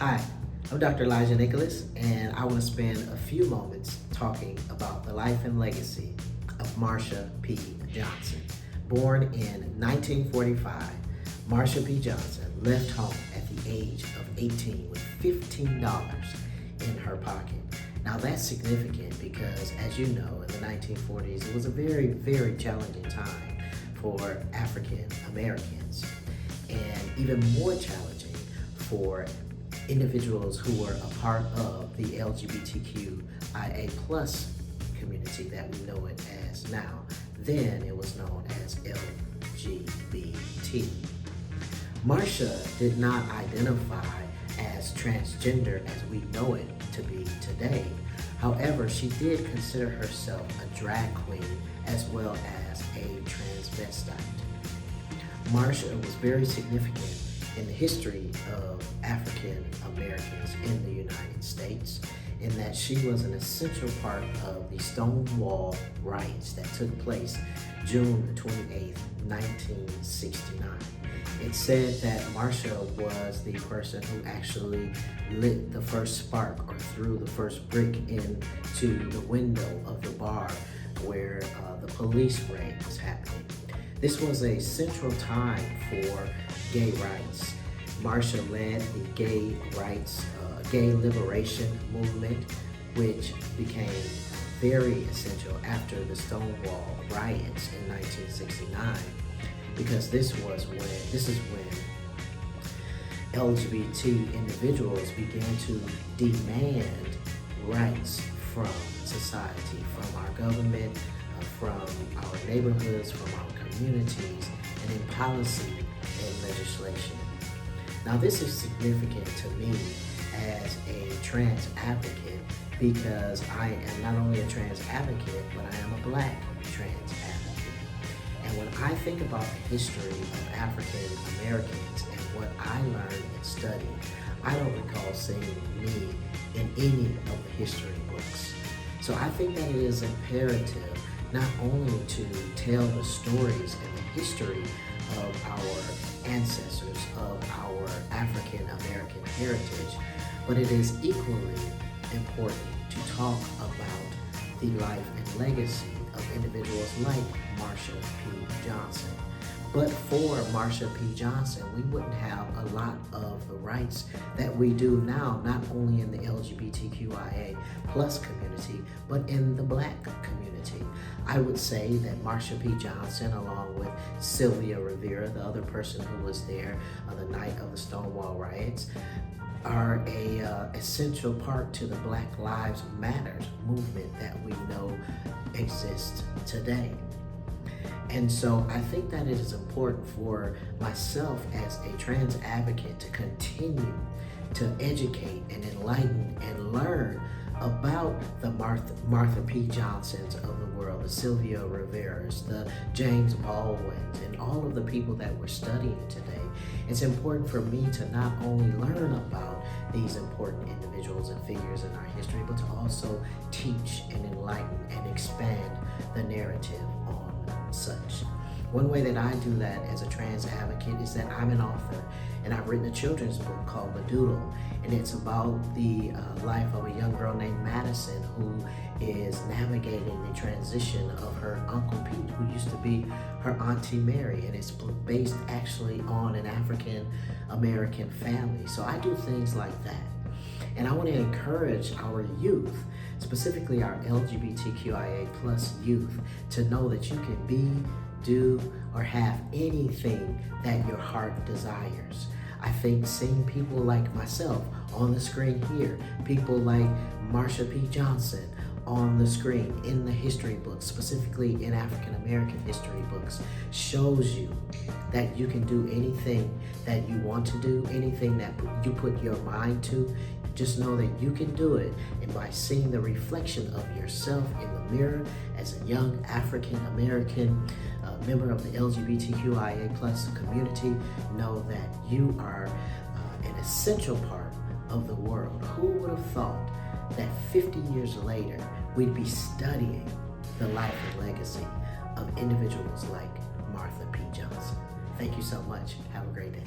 Hi, I'm Dr. Elijah Nicholas, and I want to spend a few moments talking about the life and legacy of Marsha P Johnson. Born in 1945, Marsha P Johnson left home at the age of 18 with $15 in her pocket. Now that's significant because, as you know, in the 1940s, it was a very, very challenging time for African Americans, and even more challenging for individuals who were a part of the LGBTQ-IA+ community that we know it as now. Then it was known as LGBT. Marsha did not identify as transgender as we know it to be today. However, she did consider herself a drag queen as well as a transvestite. Marsha was very significant in the history of African Americans in the United States, in that she was an essential part of the Stonewall riots that took place June 28, 1969. It's said that Marsha was the person who actually lit the first spark or threw the first brick into the window of the bar where the police raid was happening. This was a central time for gay rights. Marsha led the gay liberation movement, which became very essential after the Stonewall riots in 1969, because this is when LGBT individuals began to demand rights from society, from our government, from our neighborhoods, from our communities, and in policy and legislation. Now this is significant to me as a trans advocate because I am not only a trans advocate, but I am a Black trans advocate. And when I think about the history of African Americans and what I learned and studied, I don't recall seeing me in any of the history books. So I think that it is imperative not only to tell the stories and the history of our ancestors, of our African American heritage, but it is equally important to talk about the life and legacy of individuals like Marsha P Johnson. But for Marsha P Johnson, we wouldn't have a lot of the rights that we do now, not only in the LGBTQIA+ community, but in the Black community. I would say that Marsha P Johnson, along with Sylvia Rivera, the other person who was there on the night of the Stonewall riots, are a essential part to the Black Lives Matter movement that we know exists today. And so I think that it is important for myself as a trans advocate to continue to educate and enlighten and learn about the Martha P. Johnsons of the world, the Sylvia Riveras, the James Baldwins, and all of the people that we're studying today. It's important for me to not only learn about these important individuals and figures in our history, but to also teach and enlighten and expand the narrative on such. One way that I do that as a trans advocate is that I'm an author, and I've written a children's book called Madoodle, and it's about the life of a young girl named Madison who is navigating the transition of her Uncle Pete, who used to be her Auntie Mary, and it's based actually on an African American family. So I do things like that. And I want to encourage our youth, specifically our LGBTQIA+ youth, to know that you can be, do, or have anything that your heart desires. I think seeing people like myself on the screen here, people like Marsha P Johnson on the screen in the history books, specifically in African American history books, shows you that you can do anything that you want to do, anything that you put your mind to. Just know that you can do it, and by seeing the reflection of yourself in the mirror as a young African American member of the LGBTQIA+ community, know that you are an essential part of the world. Who would have thought that 50 years later we'd be studying the life and legacy of individuals like Martha P Johnson? Thank you so much. Have a great day.